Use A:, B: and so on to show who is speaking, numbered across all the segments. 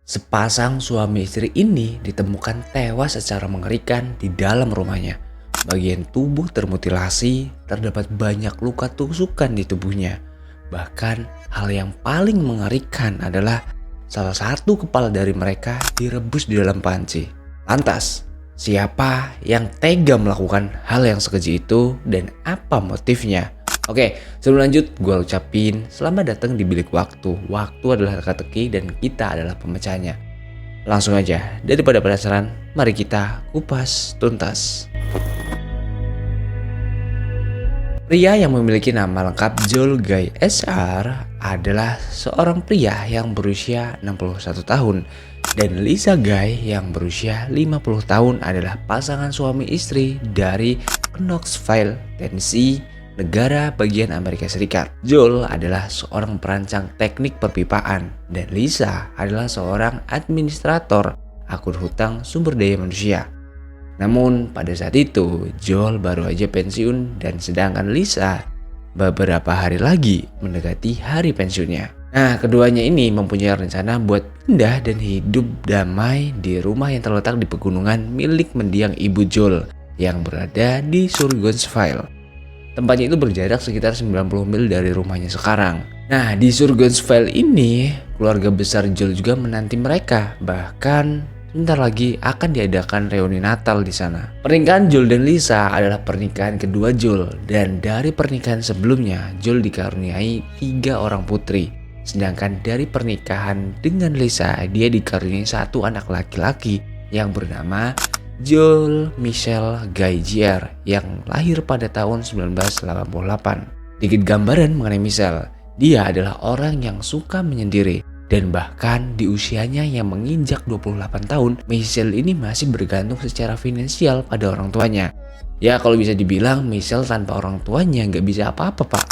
A: Sepasang suami istri ini ditemukan tewas secara mengerikan di dalam rumahnya. Bagian tubuh termutilasi, terdapat banyak luka tusukan di tubuhnya. Bahkan hal yang paling mengerikan adalah salah satu kepala dari mereka direbus di dalam panci. Lantas, siapa yang tega melakukan hal yang sekeji itu dan apa motifnya? Oke, sebelum lanjut, gue ucapin selamat datang di Bilik Waktu. Waktu adalah teka-teki dan kita adalah pemecahnya. Langsung aja, daripada penasaran, mari kita kupas tuntas. Pria yang memiliki nama lengkap Joel Guy SR adalah seorang pria yang berusia 61 tahun. Dan Lisa Guy yang berusia 50 tahun adalah pasangan suami istri dari Knoxville, Tennessee, negara bagian Amerika Serikat. Joel adalah seorang perancang teknik perpipaan dan Lisa adalah seorang administrator akun hutang sumber daya manusia. Namun pada saat itu Joel baru aja pensiun dan sedangkan Lisa beberapa hari lagi mendekati hari pensiunnya. Nah, keduanya ini mempunyai rencana buat pindah dan hidup damai di rumah yang terletak di pegunungan milik mendiang ibu Joel yang berada di Surgonsville. Tempatnya itu berjarak sekitar 90 mil dari rumahnya sekarang. Nah, di Surgonsville ini, keluarga besar Joel juga menanti mereka. Bahkan, sebentar lagi akan diadakan reuni Natal di sana. Pernikahan Joel dan Lisa adalah pernikahan kedua Joel. Dan dari pernikahan sebelumnya, Joel dikaruniai 3 orang putri. Sedangkan dari pernikahan dengan Lisa, dia dikaruniai 1 anak laki-laki yang bernama Joel Michelle Guy Jr. yang lahir pada tahun 1988. Dikit gambaran mengenai Michelle, dia adalah orang yang suka menyendiri dan bahkan di usianya yang menginjak 28 tahun, Michelle ini masih bergantung secara finansial pada orang tuanya. Ya kalau bisa dibilang Michelle tanpa orang tuanya nggak bisa apa-apa pak.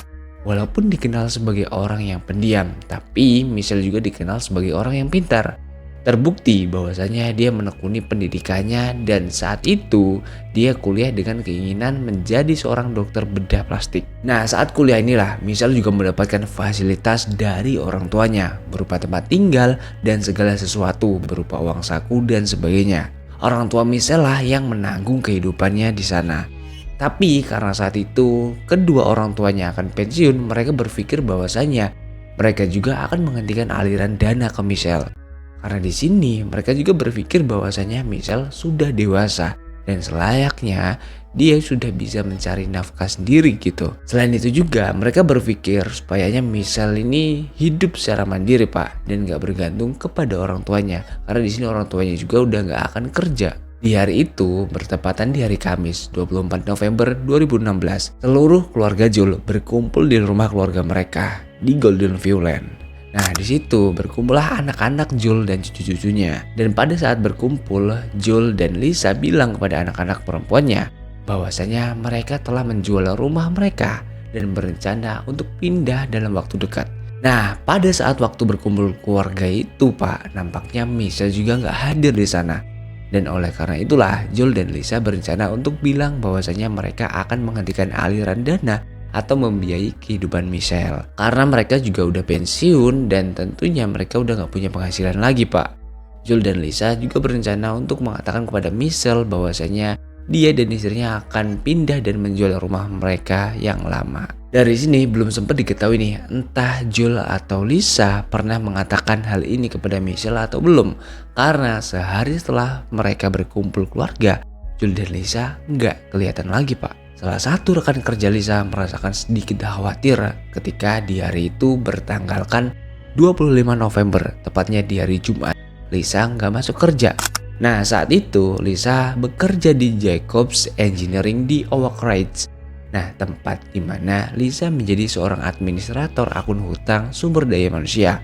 A: Walaupun dikenal sebagai orang yang pendiam, tapi Michelle juga dikenal sebagai orang yang pintar. Terbukti bahwasanya dia menekuni pendidikannya dan saat itu dia kuliah dengan keinginan menjadi seorang dokter bedah plastik. Nah saat kuliah inilah Michelle juga mendapatkan fasilitas dari orang tuanya berupa tempat tinggal dan segala sesuatu berupa uang saku dan sebagainya. Orang tua Michelle lah yang menanggung kehidupannya di sana. Tapi karena saat itu kedua orang tuanya akan pensiun, mereka berpikir bahwasanya mereka juga akan menghentikan aliran dana ke Michelle. Karena di sini mereka juga berpikir bahwasanya Michelle sudah dewasa dan selayaknya dia sudah bisa mencari nafkah sendiri gitu. Selain itu juga mereka berpikir supayanya Michelle ini hidup secara mandiri pak dan gak bergantung kepada orang tuanya. Karena di sini orang tuanya juga udah gak akan kerja. Di hari itu bertepatan di hari Kamis 24 November 2016, seluruh keluarga Joel berkumpul di rumah keluarga mereka di Golden Viewland. Nah di situ berkumpullah anak-anak Joel dan cucu-cucunya. Dan pada saat berkumpul, Joel dan Lisa bilang kepada anak-anak perempuannya bahwasanya mereka telah menjual rumah mereka dan berencana untuk pindah dalam waktu dekat. Nah pada saat waktu berkumpul keluarga itu pak, nampaknya Michelle juga nggak hadir di sana. Dan oleh karena itulah Joel dan Lisa berencana untuk bilang bahwasanya mereka akan menghentikan aliran dana atau membiayai kehidupan Michelle. Karena mereka juga udah pensiun dan tentunya mereka udah gak punya penghasilan lagi pak. Joel dan Lisa juga berencana untuk mengatakan kepada Michelle bahwasanya dia dan istrinya akan pindah dan menjual rumah mereka yang lama. Dari sini belum sempat diketahui nih entah Joel atau Lisa pernah mengatakan hal ini kepada Michelle atau belum. Karena sehari setelah mereka berkumpul keluarga, Joel dan Lisa nggak kelihatan lagi pak. Salah satu rekan kerja Lisa merasakan sedikit khawatir ketika di hari itu bertanggalkan 25 November, tepatnya di hari Jumat. Lisa nggak masuk kerja. Nah saat itu Lisa bekerja di Jacobs Engineering di Oak Ridge. Nah tempat di mana Lisa menjadi seorang administrator akun hutang sumber daya manusia.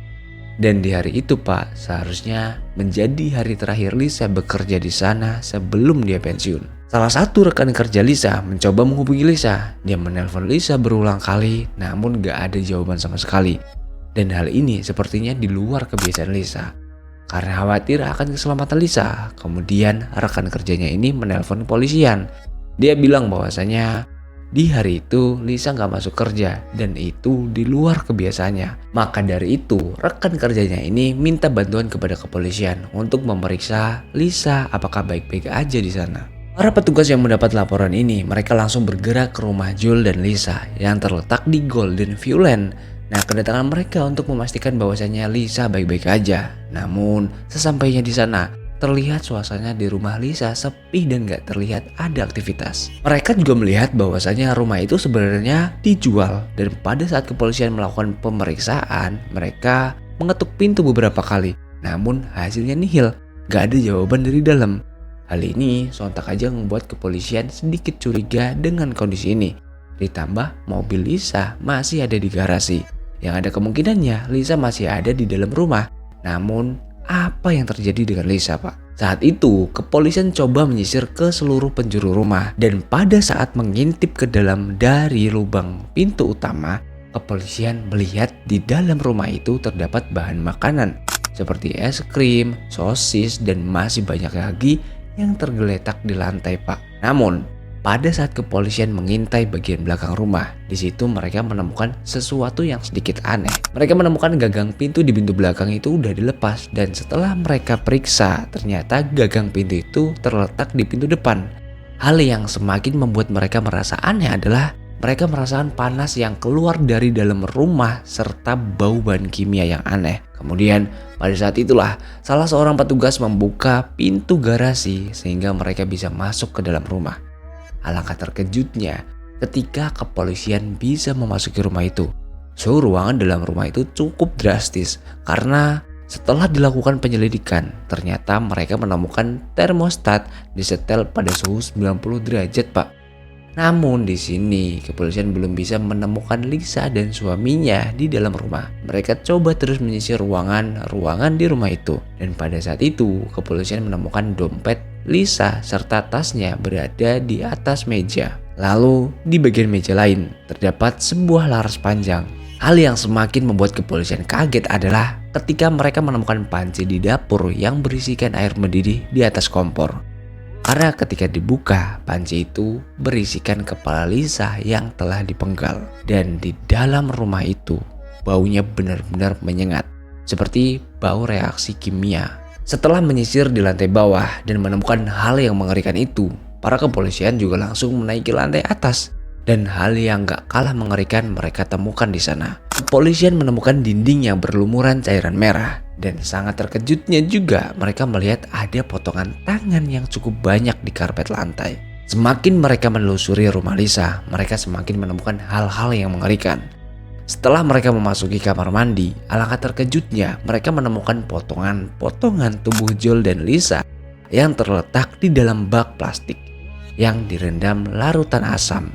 A: Dan di hari itu pak seharusnya menjadi hari terakhir Lisa bekerja di sana sebelum dia pensiun. Salah satu rekan kerja Lisa mencoba menghubungi Lisa. Dia menelpon Lisa berulang kali namun gak ada jawaban sama sekali. Dan hal ini sepertinya di luar kebiasaan Lisa. Karena khawatir akan keselamatan Lisa, kemudian rekan kerjanya ini menelpon kepolisian. Dia bilang bahwasanya Di hari itu, Lisa nggak masuk kerja dan itu di luar kebiasaannya. Maka dari itu, rekan kerjanya ini minta bantuan kepada kepolisian untuk memeriksa Lisa apakah baik-baik aja di sana. Para petugas yang mendapat laporan ini, mereka langsung bergerak ke rumah Jules dan Lisa yang terletak di Golden View Lane. Nah, kedatangan mereka untuk memastikan bahwasannya Lisa baik-baik aja. Namun, sesampainya di sana, terlihat suasananya di rumah Lisa sepi dan gak terlihat ada aktivitas. Mereka juga melihat bahwasannya rumah itu sebenarnya dijual. Dan pada saat kepolisian melakukan pemeriksaan, mereka mengetuk pintu beberapa kali. Namun hasilnya nihil, gak ada jawaban dari dalam. Hal ini sontak aja membuat kepolisian sedikit curiga dengan kondisi ini. Ditambah mobil Lisa masih ada di garasi. Yang ada kemungkinannya Lisa masih ada di dalam rumah. Namun apa yang terjadi dengan Lisa, Pak? Saat itu kepolisian coba menyisir ke seluruh penjuru rumah. Dan pada saat mengintip ke dalam dari lubang pintu utama, kepolisian melihat di dalam rumah itu terdapat bahan makanan seperti es krim, sosis, dan masih banyak lagi yang tergeletak di lantai, Pak. Namun, pada saat kepolisian mengintai bagian belakang rumah, di situ mereka menemukan sesuatu yang sedikit aneh. Mereka menemukan gagang pintu di pintu belakang itu udah dilepas dan setelah mereka periksa, ternyata gagang pintu itu terletak di pintu depan. Hal yang semakin membuat mereka merasa aneh adalah mereka merasakan panas yang keluar dari dalam rumah serta bau bahan kimia yang aneh. Kemudian pada saat itulah salah seorang petugas membuka pintu garasi sehingga mereka bisa masuk ke dalam rumah. Alangkah terkejutnya ketika kepolisian bisa memasuki rumah itu. Suhu ruangan dalam rumah itu cukup drastis karena setelah dilakukan penyelidikan ternyata mereka menemukan termostat disetel pada suhu 90 derajat, Pak. Namun di sini kepolisian belum bisa menemukan Lisa dan suaminya di dalam rumah. Mereka coba terus menyisir ruangan di rumah itu. Dan pada saat itu kepolisian menemukan dompet Lisa serta tasnya berada di atas meja. Lalu di bagian meja lain terdapat sebuah laras panjang. Hal yang semakin membuat kepolisian kaget adalah ketika mereka menemukan panci di dapur yang berisikan air mendidih di atas kompor. Karena ketika dibuka, panci itu berisikan kepala Lisa yang telah dipenggal. Dan di dalam rumah itu, baunya benar-benar menyengat. Seperti bau reaksi kimia. Setelah menyisir di lantai bawah dan menemukan hal yang mengerikan itu, para kepolisian juga langsung menaiki lantai atas. Dan hal yang gak kalah mengerikan mereka temukan di sana. Kepolisian menemukan dinding yang berlumuran cairan merah. Dan sangat terkejutnya juga mereka melihat ada potongan tangan yang cukup banyak di karpet lantai. Semakin mereka menelusuri rumah Lisa, mereka semakin menemukan hal-hal yang mengerikan. Setelah mereka memasuki kamar mandi, alangkah terkejutnya mereka menemukan potongan-potongan tubuh Jules dan Lisa yang terletak di dalam bak plastik yang direndam larutan asam.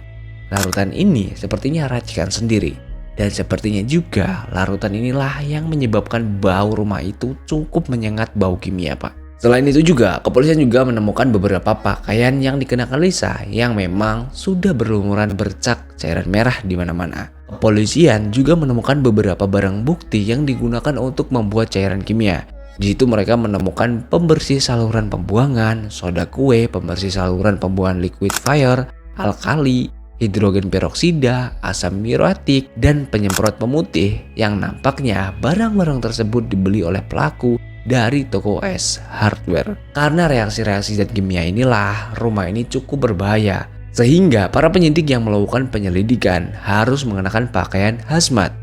A: Larutan ini sepertinya racikan sendiri. Dan sepertinya juga larutan inilah yang menyebabkan bau rumah itu cukup menyengat bau kimia, Pak. Selain itu juga, kepolisian juga menemukan beberapa pakaian yang dikenakan Lisa yang memang sudah berlumuran bercak cairan merah di mana-mana. Kepolisian juga menemukan beberapa barang bukti yang digunakan untuk membuat cairan kimia. Di situ mereka menemukan pembersih saluran pembuangan, soda kue, pembersih saluran pembuangan liquid fire, alkali, hidrogen peroksida, asam muriatik, dan penyemprot pemutih yang nampaknya barang-barang tersebut dibeli oleh pelaku dari toko es hardware. Karena reaksi-reaksi zat kimia inilah rumah ini cukup berbahaya. Sehingga para penyidik yang melakukan penyelidikan harus mengenakan pakaian hazmat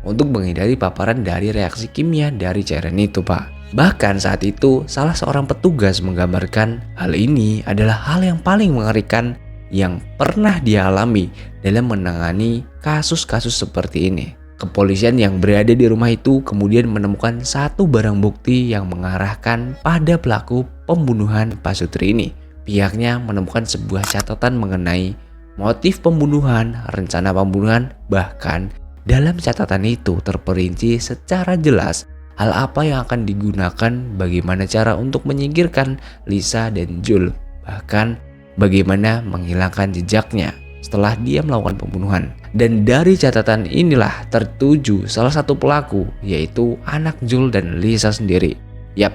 A: untuk menghindari paparan dari reaksi kimia dari cairan itu, Pak. Bahkan saat itu salah seorang petugas menggambarkan hal ini adalah hal yang paling mengerikan yang pernah dia alami dalam menangani kasus-kasus seperti ini. Kepolisian yang berada di rumah itu kemudian menemukan satu barang bukti yang mengarahkan pada pelaku pembunuhan Pak Sutri ini. Pihaknya menemukan sebuah catatan mengenai motif pembunuhan, rencana pembunuhan, bahkan dalam catatan itu terperinci secara jelas hal apa yang akan digunakan, bagaimana cara untuk menyingkirkan Lisa dan Jules, bahkan bagaimana menghilangkan jejaknya setelah dia melakukan pembunuhan. Dan dari catatan inilah tertuju salah satu pelaku, yaitu anak Jules dan Lisa sendiri. Yap,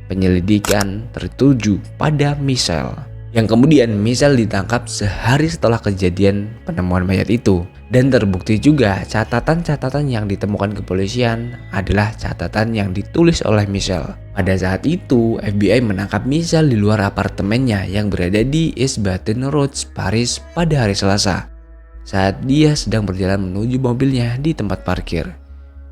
A: penyelidikan tertuju pada Michelle, Yang kemudian Michelle ditangkap sehari setelah kejadian penemuan mayat itu. Dan terbukti juga catatan-catatan yang ditemukan kepolisian adalah catatan yang ditulis oleh Michelle. Pada saat itu, FBI menangkap Michelle di luar apartemennya yang berada di East Baton Rouge, Paris pada hari Selasa, saat dia sedang berjalan menuju mobilnya di tempat parkir.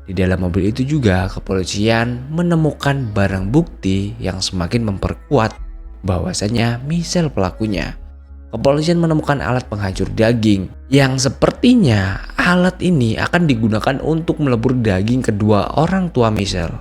A: Di dalam mobil itu juga kepolisian menemukan barang bukti yang semakin memperkuat bahwasanya Michelle pelakunya. Kepolisian menemukan alat penghancur daging yang sepertinya alat ini akan digunakan untuk melebur daging kedua orang tua Michelle.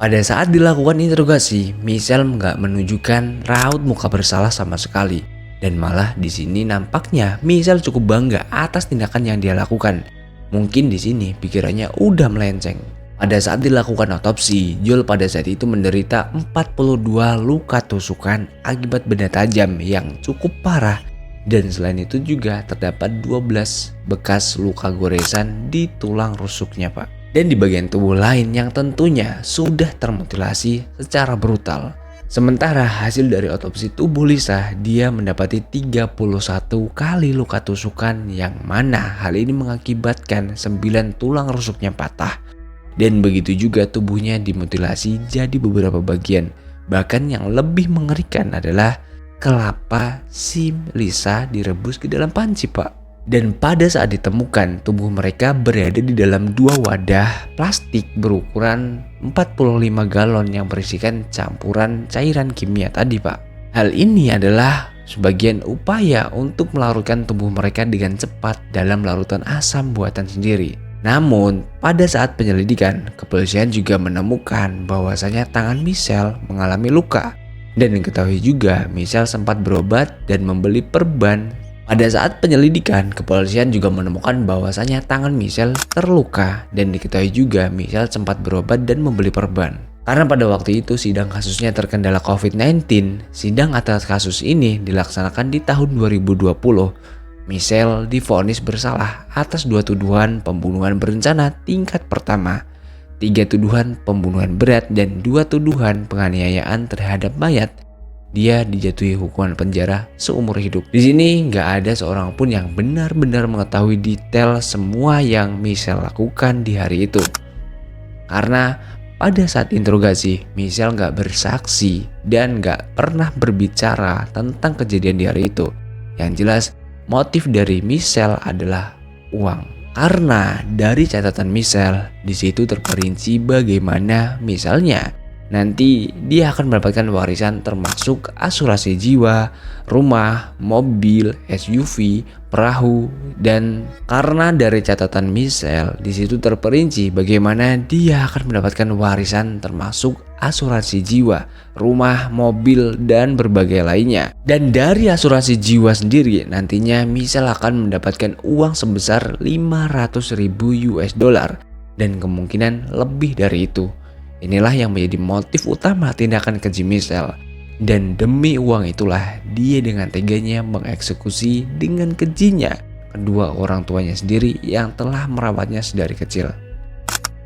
A: Pada saat dilakukan interogasi, Michelle nggak menunjukkan raut muka bersalah sama sekali. Dan malah di sini nampaknya Michelle cukup bangga atas tindakan yang dia lakukan. Mungkin di sini pikirannya udah melenceng. Pada saat dilakukan otopsi, Joel pada saat itu menderita 42 luka tusukan akibat benda tajam yang cukup parah. Dan selain itu juga terdapat 12 bekas luka goresan di tulang rusuknya, Pak. Dan di bagian tubuh lain yang tentunya sudah termutilasi secara brutal. Sementara hasil dari otopsi tubuh Lisa, dia mendapati 31 kali luka tusukan yang mana hal ini mengakibatkan 9 tulang rusuknya patah. Dan begitu juga tubuhnya dimutilasi jadi beberapa bagian. Bahkan yang lebih mengerikan adalah kelapa si Lisa direbus ke dalam panci, Pak. Dan pada saat ditemukan, tubuh mereka berada di dalam 2 wadah plastik berukuran 45 galon yang berisikan campuran cairan kimia tadi, Pak. Hal ini adalah sebagian upaya untuk melarutkan tubuh mereka dengan cepat dalam larutan asam buatan sendiri. Namun, pada saat penyelidikan, kepolisian juga menemukan bahwasanya tangan Michelle mengalami luka. Dan diketahui juga Michelle sempat berobat dan membeli perban. Pada saat penyelidikan, kepolisian juga menemukan bahwasanya tangan Michelle terluka dan diketahui juga Michelle sempat berobat dan membeli perban. Karena pada waktu itu sidang kasusnya terkendala COVID-19, sidang atas kasus ini dilaksanakan di tahun 2020. Michelle divonis bersalah atas 2 tuduhan pembunuhan berencana tingkat pertama, 3 tuduhan pembunuhan berat, dan 2 tuduhan penganiayaan terhadap mayat. Dia dijatuhi hukuman penjara seumur hidup. Di sini nggak ada seorang pun yang benar-benar mengetahui detail semua yang Michelle lakukan di hari itu. Karena pada saat interogasi, Michelle nggak bersaksi dan nggak pernah berbicara tentang kejadian di hari itu. Yang jelas, motif dari Michelle adalah uang. Karena dari catatan Michelle, di situ terperinci bagaimana misalnya nanti dia akan mendapatkan warisan termasuk asuransi jiwa, rumah, mobil, SUV, perahu. Dan karena dari catatan Michelle, di situ terperinci bagaimana dia akan mendapatkan warisan termasuk asuransi jiwa, rumah, mobil, dan berbagai lainnya. Dan dari asuransi jiwa sendiri, nantinya Michelle akan mendapatkan uang sebesar 500.000 US dollar dan kemungkinan lebih dari itu. Inilah yang menjadi motif utama tindakan keji Michelle. Dan demi uang itulah dia dengan teganya mengeksekusi dengan kejinya kedua orang tuanya sendiri yang telah merawatnya sedari kecil.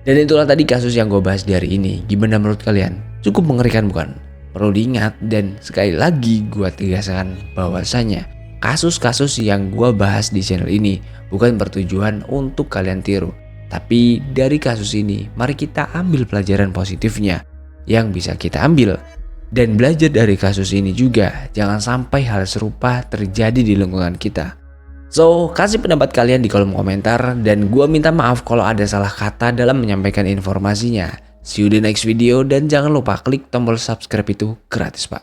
A: Dan itulah tadi kasus yang gue bahas di hari ini. Gimana menurut kalian? Cukup mengerikan bukan? Perlu diingat dan sekali lagi gue tegaskan bahwasanya kasus-kasus yang gue bahas di channel ini bukan bertujuan untuk kalian tiru. Tapi dari kasus ini, mari kita ambil pelajaran positifnya yang bisa kita ambil. Dan belajar dari kasus ini juga, jangan sampai hal serupa terjadi di lingkungan kita. So, kasih pendapat kalian di kolom komentar. Dan gua minta maaf kalau ada salah kata dalam menyampaikan informasinya. See you di next video dan jangan lupa klik tombol subscribe, itu gratis, Pak.